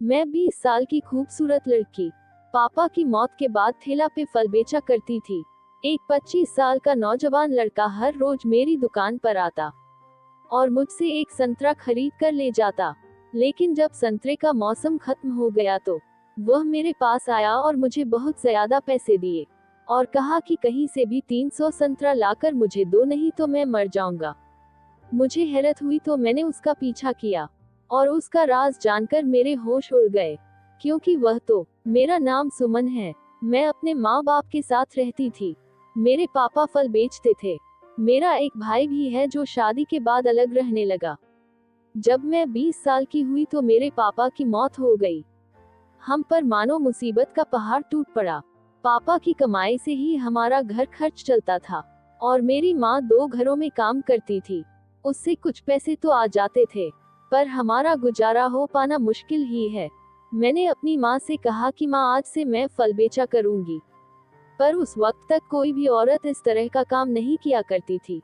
मैं 20 साल की खूबसूरत लड़की, पापा की मौत के बाद ठेला पे फल बेचा करती थी। एक 25 साल का नौजवान लड़का हर रोज मेरी दुकान पर आता और मुझसे एक संतरा खरीद कर ले जाता। लेकिन जब संतरे का मौसम खत्म हो गया तो वह मेरे पास आया और मुझे बहुत ज्यादा पैसे दिए और कहा कि कहीं से भी 300 संतरा लाकर मुझे दो, नहीं तो मैं मर जाऊंगा। मुझे हैरत हुई तो मैंने उसका पीछा किया और उसका राज जानकर मेरे होश उड़ गए, क्योंकि वह तो मेरा नाम सुमन है। मैं अपने माँ बाप के साथ रहती थी। मेरे पापा फल बेचते थे। मेरा एक भाई भी है जो शादी के बाद अलग रहने लगा। जब मैं 20 साल की हुई तो मेरे पापा की मौत हो गई। हम पर मानो मुसीबत का पहाड़ टूट पड़ा। पापा की कमाई से ही हमारा घर खर्च चलता था और मेरी माँ 2 घरों में काम करती थी। उससे कुछ पैसे तो आ जाते थे, पर हमारा गुजारा हो पाना मुश्किल ही है। मैंने अपनी माँ से कहा कि माँ, आज से मैं फल बेचा करूंगी, पर उस वक्त तक कोई भी औरत इस तरह का काम नहीं किया करती थी।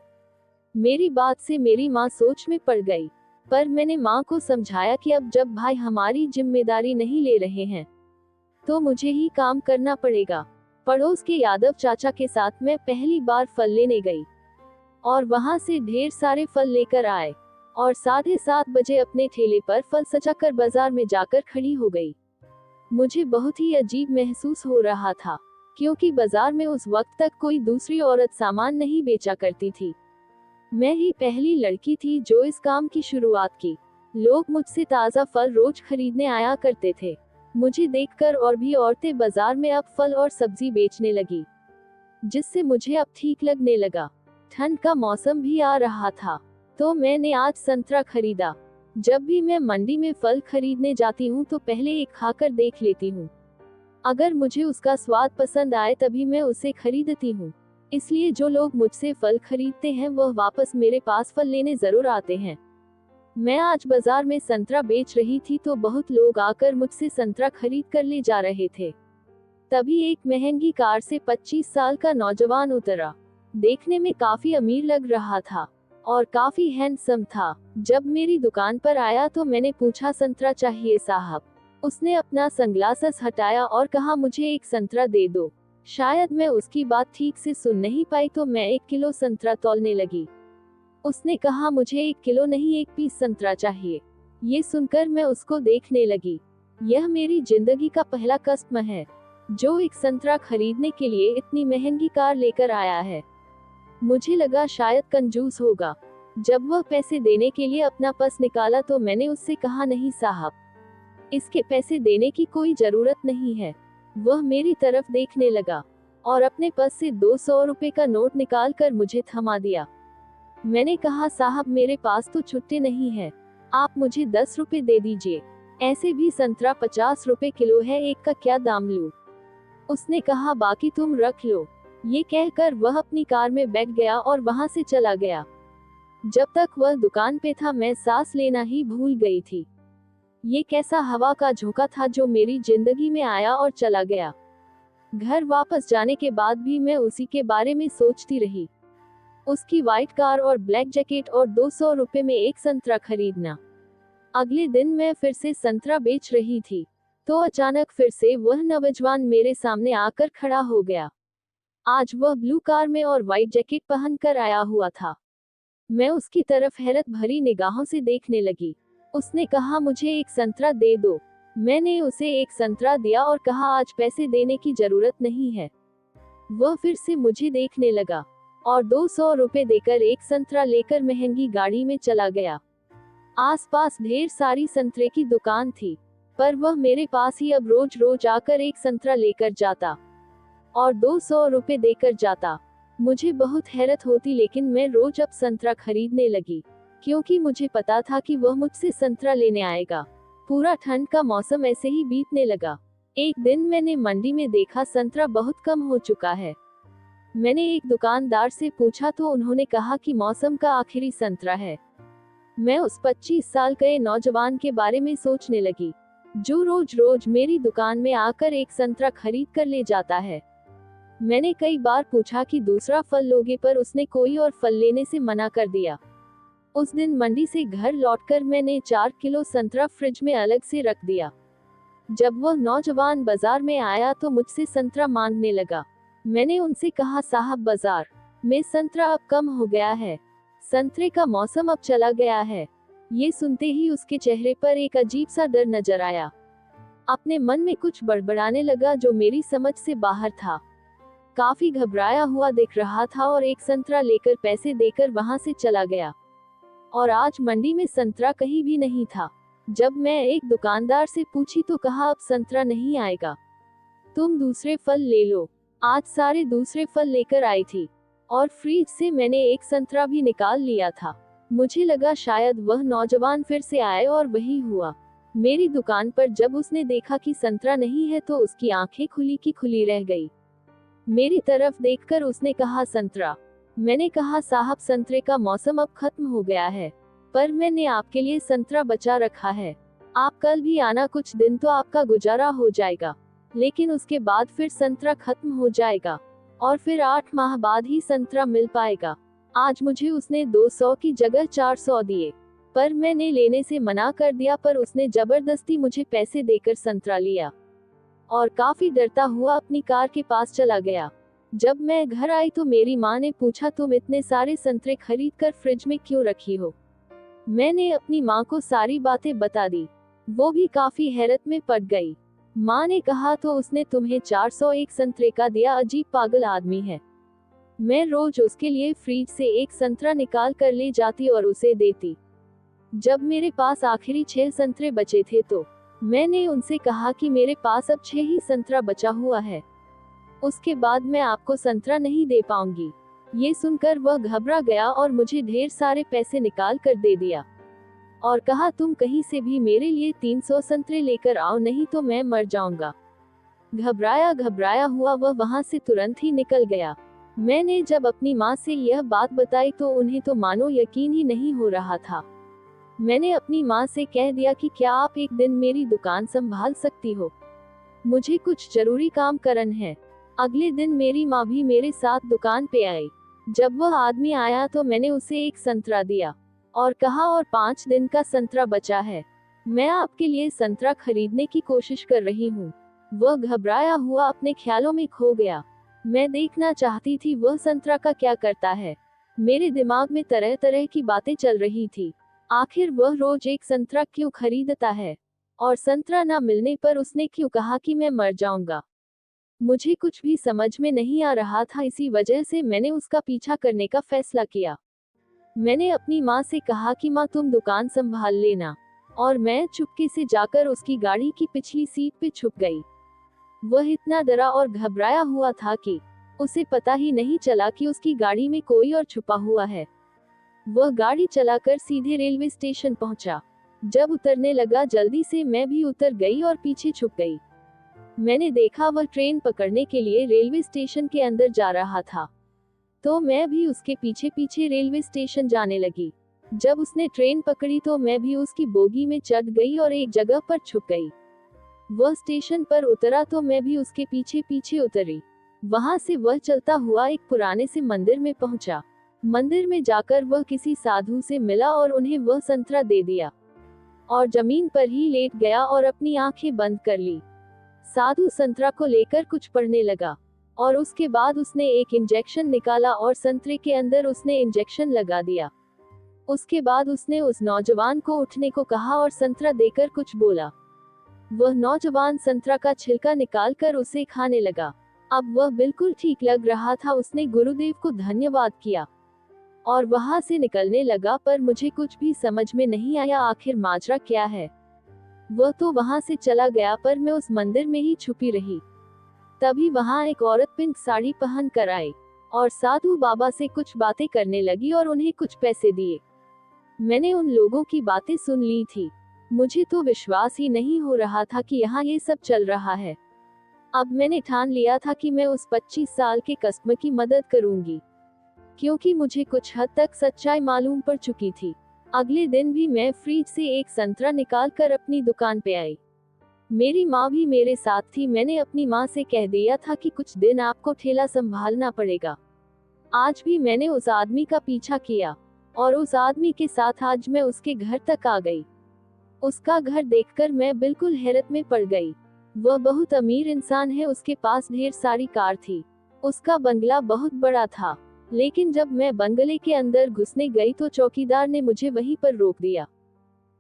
मेरी बात से मेरी माँ सोच में पड़ गई, पर मैंने माँ को समझाया कि अब जब भाई हमारी जिम्मेदारी नहीं ले रहे हैं तो मुझे ही काम करना पड़ेगा। पड़ोस के यादव चाचा के साथ मैं पहली बार फल लेने गई और वहां से ढेर सारे फल लेकर आए और 7:30 बजे अपने ठेले पर फल सजाकर बाजार में जाकर खड़ी हो गई। मुझे बहुत ही अजीब महसूस हो रहा था, क्योंकि बाजार में उस वक्त तक कोई दूसरी औरत सामान नहीं बेचा करती थी। मैं ही पहली लड़की थी जो इस काम की शुरुआत की। लोग मुझसे ताज़ा फल रोज खरीदने आया करते थे। मुझे देखकर और भी औरतें बाजार में अब फल और सब्जी बेचने लगी, जिससे मुझे अब ठीक लगने लगा। ठंड का मौसम भी आ रहा था, तो मैंने आज संतरा खरीदा। जब भी मैं मंडी में फल खरीदने जाती हूँ तो पहले एक खाकर देख लेती हूँ। अगर मुझे उसका स्वाद पसंद आए तभी मैं उसे खरीदती हूँ। इसलिए जो लोग मुझसे फल खरीदते हैं वह वापस मेरे पास फल लेने जरूर आते हैं। मैं आज बाजार में संतरा बेच रही थी तो बहुत लोग आकर मुझसे संतरा खरीद कर ले जा रहे थे। तभी एक महंगी कार से 25 साल का नौजवान उतरा। देखने में काफी अमीर लग रहा था और काफी हैंडसम था। जब मेरी दुकान पर आया तो मैंने पूछा, संतरा चाहिए साहब? उसने अपना सनग्लासेस हटाया और कहा, मुझे एक संतरा दे दो। शायद मैं उसकी बात ठीक से सुन नहीं पाई तो मैं 1 किलो संतरा तौलने लगी। उसने कहा, मुझे 1 किलो नहीं 1 पीस संतरा चाहिए। ये सुनकर मैं उसको देखने लगी। यह मेरी जिंदगी का पहला कस्टमर है जो एक संतरा खरीदने के लिए इतनी महंगी कार लेकर आया है। मुझे लगा शायद कंजूस होगा। जब वह पैसे देने के लिए अपना पर्स निकाला तो मैंने उससे कहा, नहीं साहब, इसके पैसे देने की कोई जरूरत नहीं है। वह मेरी तरफ देखने लगा और अपने पर्स से 200 रुपए का नोट निकाल कर मुझे थमा दिया। मैंने कहा, साहब मेरे पास तो छुट्टे नहीं है, आप मुझे 10 रुपए दे दीजिए। ऐसे भी संतरा 50 रुपए किलो है, एक का क्या दाम लूं? उसने कहा, बाकी तुम रख लो। ये कहकर वह अपनी कार में बैठ गया और वहां से चला गया। जब तक वह दुकान पे था मैं सांस लेना ही भूल गई थी। ये कैसा हवा का झोंका था जो मेरी जिंदगी में आया और चला गया। घर वापस जाने के बाद भी मैं उसी के बारे में सोचती रही। उसकी व्हाइट कार और ब्लैक जैकेट और 200 रुपए में एक संतरा खरीदना। अगले दिन मैं फिर से संतरा बेच रही थी तो अचानक फिर से वह नौजवान मेरे सामने आकर खड़ा हो गया। आज वह ब्लू कार में और व्हाइट जैकेट पहनकर आया हुआ था। मैं उसकी तरफ हैरत भरी निगाहों से देखने लगी। उसने कहा, मुझे एक संतरा दे दो। मैंने उसे एक संतरा दिया और कहा, आज पैसे देने की जरूरत नहीं है। वह फिर से मुझे देखने लगा और 200 रुपए देकर एक संतरा लेकर महंगी गाड़ी में चला गया। आसपास ढेर सारी संतरे की दुकान थी, पर वह मेरे पास ही अब रोज रोज आकर एक संतरा लेकर जाता और 200 रुपए देकर जाता। मुझे बहुत हैरत होती, लेकिन मैं रोज अब संतरा खरीदने लगी, क्योंकि मुझे पता था कि वह मुझसे संतरा लेने आएगा। पूरा ठंड का मौसम ऐसे ही बीतने लगा। एक दिन मैंने मंडी में देखा संतरा बहुत कम हो चुका है। मैंने एक दुकानदार से पूछा तो उन्होंने कहा कि मौसम का आखिरी संतरा है। मैं उस 25 साल के नौजवान के बारे में सोचने लगी, जो रोज रोज मेरी दुकान में आकर एक संतरा खरीद कर ले जाता है। मैंने कई बार पूछा कि दूसरा फल लोगे, पर उसने कोई और फल लेने से मना कर दिया। उस दिन मंडी से घर लौटकर मैंने 4 किलो संतरा फ्रिज में अलग से रख दिया। जब वह नौजवान बाजार में आया तो मुझसे संतरा मांगने लगा। मैंने उनसे कहा, साहब बाजार में संतरा अब कम हो गया है, संतरे का मौसम अब चला गया है। ये सुनते ही उसके चेहरे पर एक अजीब सा डर नजर आया। अपने मन में कुछ बड़बड़ाने लगा जो मेरी समझ से बाहर था। काफी घबराया हुआ दिख रहा था और एक संतरा लेकर पैसे देकर वहां से चला गया। और आज मंडी में संतरा कहीं भी नहीं था। जब मैं एक दुकानदार से पूछी तो कहा, अब संतरा नहीं आएगा, तुम दूसरे फल ले लो। आज सारे दूसरे फल लेकर आई थी और फ्रिज से मैंने एक संतरा भी निकाल लिया था। मुझे लगा शायद वह नौजवान फिर से आए और वही हुआ। मेरी दुकान पर जब उसने देखा कि संतरा नहीं है तो उसकी आंखें खुली की खुली रह गई। मेरी तरफ देखकर उसने कहा, संतरा। मैंने कहा, साहब संतरे का मौसम अब खत्म हो गया है, पर मैंने आपके लिए संतरा बचा रखा है। आप कल भी आना, कुछ दिन तो आपका गुजारा हो जाएगा, लेकिन उसके बाद फिर संतरा खत्म हो जाएगा और फिर 8 माह बाद ही संतरा मिल पाएगा। आज मुझे उसने 200 की जगह 400 दिए, पर मैंने लेने से मना कर दिया, पर उसने जबरदस्ती मुझे पैसे देकर संतरा लिया और काफी डरता हुआ अपनी कार के पास चला गया। जब मैं घर आई तो मेरी माँ ने पूछा, तुम इतने सारे संतरे खरीद कर फ्रिज में क्यों रखी हो? मैंने अपनी माँ को सारी बातें बता दी। वो भी काफी हैरत में पड़ गई। माँ ने कहा, तो उसने तुम्हें 401 संतरे का दिया, अजीब पागल आदमी है। मैं रोज उसके लिए फ्रिज से एक संतरा निकाल कर ले जाती और उसे देती। जब मेरे पास आखिरी 6 संतरे बचे थे तो मैंने उनसे कहा कि मेरे पास अब 6 ही संतरा बचा हुआ है, उसके बाद मैं आपको संतरा नहीं दे पाऊंगी। ये सुनकर वह घबरा गया और मुझे ढेर सारे पैसे निकाल कर दे दिया और कहा, तुम कहीं से भी मेरे लिए 300 संतरे लेकर आओ, नहीं तो मैं मर जाऊंगा। घबराया घबराया हुआ वह वहां से तुरंत ही निकल गया। मैंने जब अपनी माँ से यह बात बताई तो उन्हें तो मानो यकीन ही नहीं हो रहा था। मैंने अपनी माँ से कह दिया कि क्या आप एक दिन मेरी दुकान संभाल सकती हो, मुझे कुछ जरूरी काम करन है। अगले दिन मेरी माँ भी मेरे साथ दुकान पे आई। जब वह आदमी आया तो मैंने उसे एक संतरा दिया और कहा, और 5 दिन का संतरा बचा है, मैं आपके लिए संतरा खरीदने की कोशिश कर रही हूँ। वह घबराया हुआ अपने ख्यालों में खो गया। मैं देखना चाहती थी वह संतरा का क्या करता है। मेरे दिमाग में तरह तरह की बातें चल रही थी। आखिर वह रोज एक संतरा क्यों खरीदता है और संतरा ना मिलने पर उसने क्यों कहा कि मैं मर जाऊंगा? मुझे कुछ भी समझ में नहीं आ रहा था। इसी वजह से मैंने उसका पीछा करने का फैसला किया। मैंने अपनी माँ से कहा कि माँ, तुम दुकान संभाल लेना, और मैं चुपके से जाकर उसकी गाड़ी की पिछली सीट पे छुप गई। वह इतना डरा और घबराया हुआ था कि उसे पता ही नहीं चला कि उसकी गाड़ी में कोई और छुपा हुआ है। वह गाड़ी चलाकर सीधे रेलवे स्टेशन पहुंचा। जब उतरने लगा जल्दी से मैं भी उतर गई और पीछे छुप गई। मैंने देखा वह ट्रेन पकड़ने के लिए रेलवे स्टेशन के अंदर जा रहा था, तो मैं भी उसके पीछे पीछे रेलवे स्टेशन जाने लगी। जब उसने ट्रेन पकड़ी तो मैं भी उसकी बोगी में चढ़ गई और एक जगह पर छुप गई। वह स्टेशन पर उतरा तो मैं भी उसके पीछे पीछे उतरी। वहां से वह चलता हुआ एक पुराने से मंदिर में पहुंचा। मंदिर में जाकर वह किसी साधु से मिला और उन्हें वह संतरा दे दिया और जमीन पर ही लेट गया और अपनी आंखें बंद कर ली। साधु संतरा को लेकर कुछ पढ़ने लगा और उसके बाद उसने एक इंजेक्शन निकाला और संतरे के अंदर उसने इंजेक्शन लगा दिया। उसके बाद उसने उस नौजवान को उठने को कहा और संतरा देकर कुछ बोला। वह नौजवान संतरा का छिलका निकालकर उसे खाने लगा। अब वह बिल्कुल ठीक लग रहा था। उसने गुरुदेव को धन्यवाद किया और वहां से निकलने लगा, पर मुझे कुछ भी समझ में नहीं आया आखिर माजरा क्या है। वह तो वहां से चला गया, पर मैं उस मंदिर में ही छुपी रही। तभी वहां एक औरत पिंक साड़ी पहन कर आई और साधु बाबा से कुछ बातें करने लगी और उन्हें कुछ पैसे दिए। मैंने उन लोगों की बातें सुन ली थी। मुझे तो विश्वास ही नहीं हो रहा था कि यहाँ ये सब चल रहा है। अब मैंने ठान लिया था कि मैं उस 25 साल के कस्टमर की मदद करूंगी, क्योंकि मुझे कुछ हद तक सच्चाई मालूम पड़ चुकी थी। अगले दिन भी मैं फ्रिज से एक संतरा निकाल कर अपनी दुकान पे आई। मेरी माँ भी मेरे साथ थी। मैंने अपनी माँ से कह दिया था कि कुछ दिन आपको ठेला संभालना पड़ेगा। आज भी मैंने उस आदमी का पीछा किया और उस आदमी के साथ आज मैं उसके घर तक आ गई। उसका घर देखकर मैं बिल्कुल हैरत में पड़ गई। वह बहुत अमीर इंसान है, उसके पास ढेर सारी कार थी। उसका बंगला बहुत बड़ा था। लेकिन जब मैं बंगले के अंदर घुसने गई तो चौकीदार ने मुझे वहीं पर रोक दिया।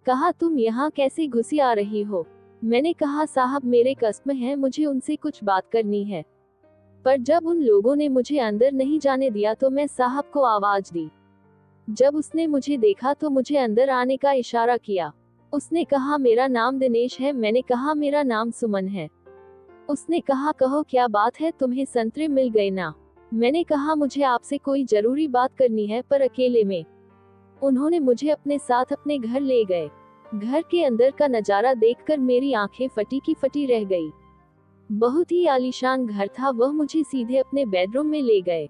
कहा, तुम यहाँ कैसे घुसी आ रही हो? मैंने कहा, साहब मेरे कस्म है, मुझे उनसे कुछ बात करनी है। पर जब उन लोगों ने मुझे अंदर नहीं जाने दिया तो मैं साहब को आवाज दी। जब उसने मुझे देखा तो मुझे अंदर आने का इशारा किया। उसने कहा, मेरा नाम दिनेश है। मैंने कहा, मेरा नाम सुमन है। उसने कहा, कहो क्या बात है, तुम्हें संतरे मिल गए ना? मैंने कहा, मुझे आपसे कोई जरूरी बात करनी है, पर अकेले में। उन्होंने मुझे अपने साथ अपने घर ले गए। घर के अंदर का नजारा देखकर मेरी आंखें फटी की फटी रह गई। बहुत ही आलीशान घर था। वह मुझे सीधे अपने बेडरूम में ले गए।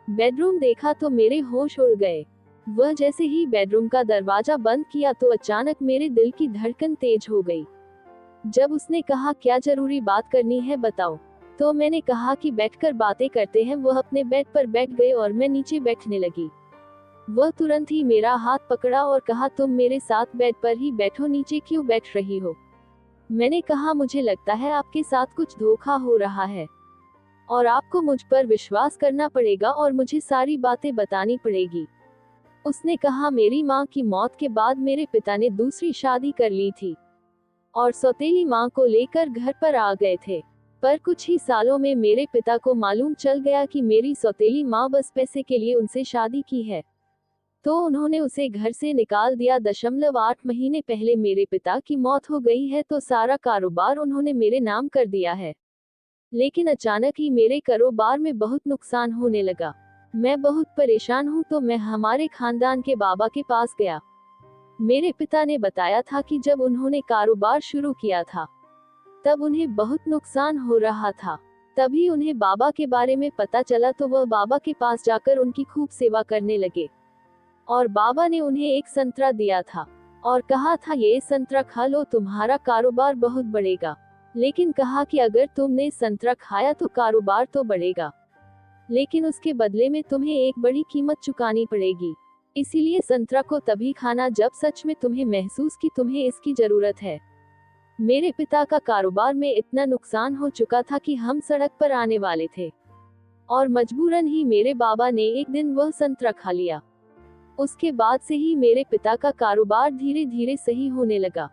बेडरूम देखा तो मेरे होश उड़ गए। वह जैसे ही बेडरूम का दरवाजा बंद किया तो अचानक मेरे दिल की धड़कन तेज हो गई। जब उसने कहा, क्या जरूरी बात करनी है बताओ, तो मैंने कहा कि बैठकर बातें करते हैं। वह अपने बेड पर बैठ गए और मैं नीचे बैठने लगी। वह तुरंत ही मेरा हाथ पकड़ा और कहा, तुम मेरे साथ बेड पर ही बैठो, नीचे क्यों बैठ रही हो? मैंने कहा, मुझे लगता है आपके साथ कुछ धोखा हो रहा है और आपको मुझ पर विश्वास करना पड़ेगा और मुझे सारी बातें बतानी पड़ेगी। उसने कहा, मेरी माँ की मौत के बाद मेरे पिता ने दूसरी शादी कर ली थी और सौतेली माँ को लेकर घर पर आ गए थे। पर कुछ ही सालों में मेरे पिता को मालूम चल गया कि मेरी सौतेली माँ बस पैसे के लिए उनसे शादी की है, तो उन्होंने उसे घर से निकाल दिया। 8 महीने पहले मेरे पिता की मौत हो गई है तो सारा कारोबार उन्होंने मेरे नाम कर दिया है। लेकिन अचानक ही मेरे कारोबार में बहुत नुकसान होने लगा। मैं बहुत परेशान हूँ तो मैं हमारे खानदान के बाबा के पास गया। मेरे पिता ने बताया था कि जब उन्होंने कारोबार शुरू किया था तब उन्हें बहुत नुकसान हो रहा था। तभी उन्हें बाबा के बारे में पता चला तो वह बाबा के पास जाकर उनकी खूब सेवा करने लगे और बाबा ने उन्हें एक संतरा दिया था और कहा था, ये संतरा खा लो, तुम्हारा कारोबार बहुत बढ़ेगा। लेकिन कहा कि अगर तुमने संतरा खाया तो कारोबार तो बढ़ेगा, लेकिन उसके बदले में तुम्हें एक बड़ी कीमत चुकानी पड़ेगी। इसीलिए संतरा को तभी खाना जब सच में तुम्हें महसूस कि तुम्हें इसकी जरूरत है। मेरे पिता का कारोबार में इतना नुकसान हो चुका था कि हम सड़क पर आने वाले थे और मजबूरन ही मेरे बाबा ने एक दिन वह संतरा खा लिया। उसके बाद से ही मेरे पिता का कारोबार धीरे धीरे सही होने लगा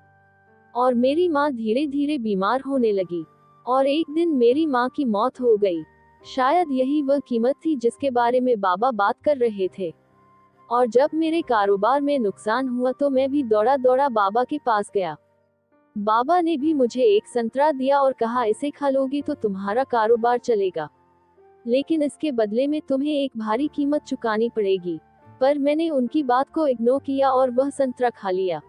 और मेरी माँ धीरे धीरे बीमार होने लगी और एक दिन मेरी माँ की मौत हो गई। शायद यही वह कीमत थी जिसके बारे में बाबा बात कर रहे थे। और जब मेरे कारोबार में नुकसान हुआ तो मैं भी दौड़ा दौड़ा बाबा के पास गया। बाबा ने भी मुझे एक संतरा दिया और कहा, इसे खा लोगी तो तुम्हारा कारोबार चलेगा, लेकिन इसके बदले में तुम्हें एक भारी कीमत चुकानी पड़ेगी। पर मैंने उनकी बात को इग्नोर किया और वह संतरा खा लिया।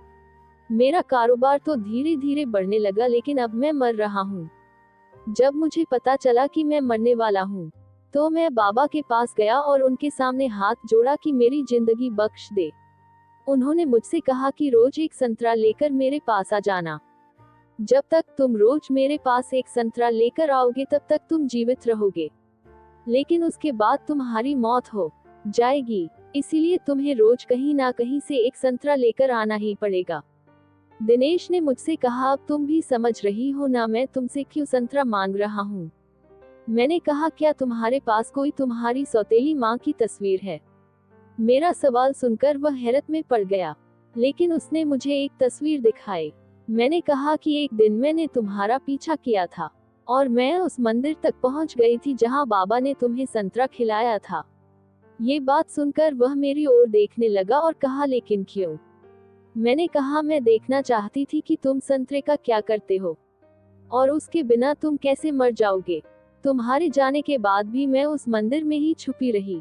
मेरा कारोबार तो धीरे धीरे बढ़ने लगा, लेकिन अब मैं मर रहा हूँ। जब मुझे पता चला कि मैं मरने वाला हूँ तो मैं बाबा के पास गया और उनके सामने हाथ जोड़ा कि मेरी जिंदगी बख्श दे। उन्होंने मुझसे कहा कि रोज एक संतरा लेकर मेरे पास आ जाना। जब तक तुम रोज मेरे पास एक संतरा लेकर आओगे तब तक तुम जीवित रहोगे, लेकिन उसके बाद तुम्हारी मौत हो जाएगी। इसीलिए तुम्हें रोज कहीं ना कहीं से एक संतरा लेकर आना ही पड़ेगा। दिनेश ने मुझसे कहा, अब तुम भी समझ रही हो ना मैं तुमसे क्यों संतरा मांग रहा हूँ? मैंने कहा, क्या तुम्हारे पास कोई तुम्हारी सौतेली माँ की तस्वीर है? मेरा सवाल सुनकर वह हैरत में पड़ गया, लेकिन उसने मुझे एक तस्वीर दिखाई। मैंने कहा कि एक दिन मैंने तुम्हारा पीछा किया था और मैं उस मंदिर तक पहुंच गई थी जहां बाबा ने तुम्हें संतरा खिलाया था। ये बात सुनकर वह मेरी ओर देखने लगा और कहा, लेकिन क्यों? मैंने कहा, मैं देखना चाहती थी कि तुम संतरे का क्या करते हो और उसके बिना तुम कैसे मर जाओगे। तुम्हारे जाने के बाद भी मैं उस मंदिर में ही छुपी रही।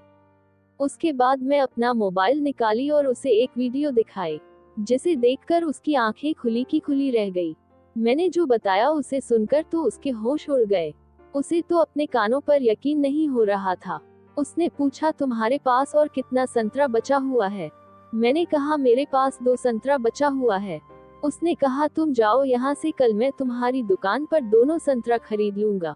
उसके बाद मैं अपना मोबाइल निकाली और उसे एक वीडियो दिखाई, जिसे देखकर उसकी आंखें खुली की खुली रह गई। मैंने जो बताया उसे सुनकर तो उसके होश उड़ गए। उसे तो अपने कानों पर यकीन नहीं हो रहा था। उसने पूछा, तुम्हारे पास और कितना संतरा बचा हुआ है? मैंने कहा, मेरे पास 2 संतरा बचा हुआ है। उसने कहा, तुम जाओ यहाँ से, कल मैं तुम्हारी दुकान पर दोनों संतरा खरीद लूंगा।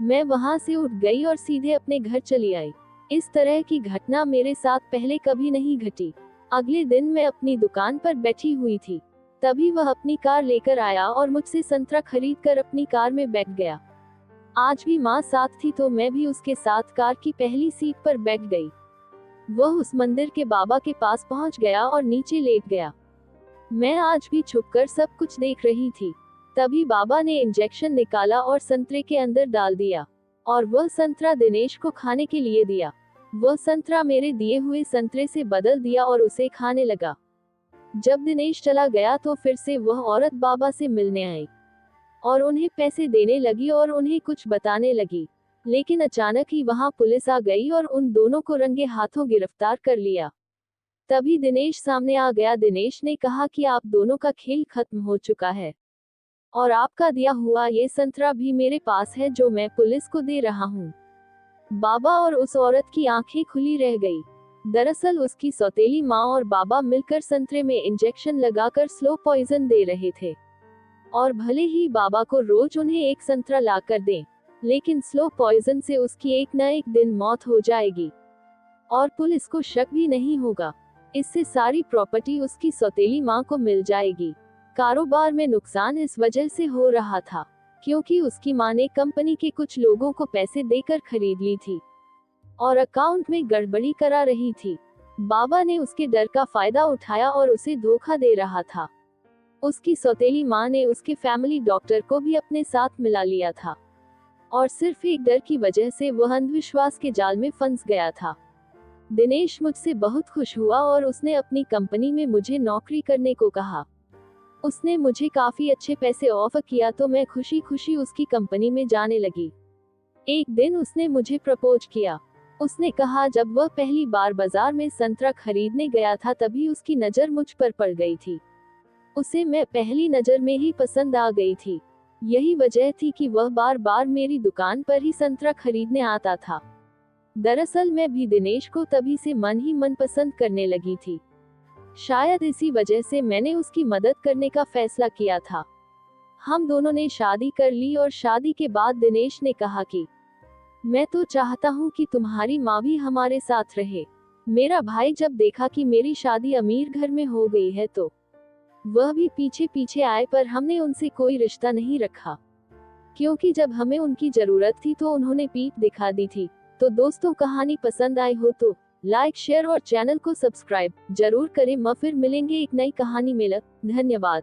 मैं वहाँ से उठ गई और सीधे अपने घर चली आई। इस तरह की घटना मेरे साथ पहले कभी नहीं घटी। अगले दिन मैं अपनी दुकान पर बैठी हुई थी तभी वह अपनी कार लेकर आया और मुझसे संतरा खरीद कर अपनी कार में बैठ गया। आज भी माँ साथ थी तो मैं भी उसके साथ कार की पहली सीट पर बैठ गई। वह उस मंदिर के बाबा के पास पहुंच गया और नीचे लेट गया। मैं आज भी छुपकर सब कुछ देख रही थी। तभी बाबा ने इंजेक्शन निकाला और संतरे के अंदर डाल दिया और वह संतरा दिनेश को खाने के लिए दिया। वह संतरा मेरे दिए हुए संतरे से बदल दिया और उसे खाने लगा। जब दिनेश चला गया तो फिर से वह औरत बाबा से मिलने आई और उन्हें पैसे देने लगी और उन्हें कुछ बताने लगी। लेकिन अचानक ही वहां पुलिस आ गई और उन दोनों को रंगे हाथों गिरफ्तार कर लिया। तभी दिनेश सामने आ गया। दिनेश ने कहा कि आप दोनों का खेल खत्म हो चुका है और आपका दिया हुआ ये संतरा भी मेरे पास है जो मैं पुलिस को दे रहा हूँ। बाबा और उस औरत की आंखें खुली रह गई। दरअसल उसकी सौतेली माँ और बाबा मिलकर संतरे में इंजेक्शन लगाकर स्लो पॉइजन दे रहे थे और भले ही बाबा को रोज उन्हें एक संतरा लाकर दें, लेकिन स्लो पॉइजन से उसकी एक न एक दिन मौत हो जाएगी और पुलिस को शक भी नहीं होगा। इससे सारी प्रॉपर्टी उसकी सौतेली माँ को मिल जाएगी। कारोबार में नुकसान इस वजह से हो रहा था क्योंकि उसकी माँ ने कंपनी के कुछ लोगों को पैसे देकर खरीद ली थी और अकाउंट में गड़बड़ी करा रही थी। बाबा ने उसके डर का फायदा उठाया और उसे धोखा दे रहा था। उसकी सौतेली माँ ने उसके फैमिली डॉक्टर को भी अपने साथ मिला लिया था और सिर्फ एक डर की वजह से वह अंधविश्वास के जाल में फंस गया था। दिनेश मुझसे बहुत खुश हुआ और उसने अपनी कंपनी में मुझे नौकरी करने को कहा। उसने मुझे काफी अच्छे पैसे ऑफर किया तो मैं खुशी खुशी उसकी कंपनी में जाने लगी। एक दिन उसने मुझे प्रपोज किया। उसने कहा जब वह पहली बार बाजार में संतरा खरीदने गया था तभी उसकी नजर मुझ पर पड़ गई थी। उसे मैं पहली नजर में ही पसंद आ गई थी। यही वजह थी कि वह बार बार मेरी दुकान पर ही संतरा खरीदने आता था। दरअसल मैं भी दिनेश को तभी से मन ही मन पसंद करने लगी थी। शायद इसी वजह से मैंने उसकी मदद करने का फैसला किया था। हम दोनों ने शादी कर ली और शादी के बाद दिनेश ने कहा कि मैं तो चाहता हूँ कि तुम्हारी माँ भी हमारे साथ रहे। मेरा भाई जब देखा कि मेरी शादी अमीर घर में हो गई है तो वह भी पीछे पीछे आए, पर हमने उनसे कोई रिश्ता नहीं रखा क्योंकि जब हमें उनकी जरूरत थी तो उन्होंने पीठ दिखा दी थी। तो दोस्तों, कहानी पसंद आई हो तो लाइक, शेयर और चैनल को सब्सक्राइब जरूर करें। फिर मिलेंगे एक नई कहानी में। धन्यवाद।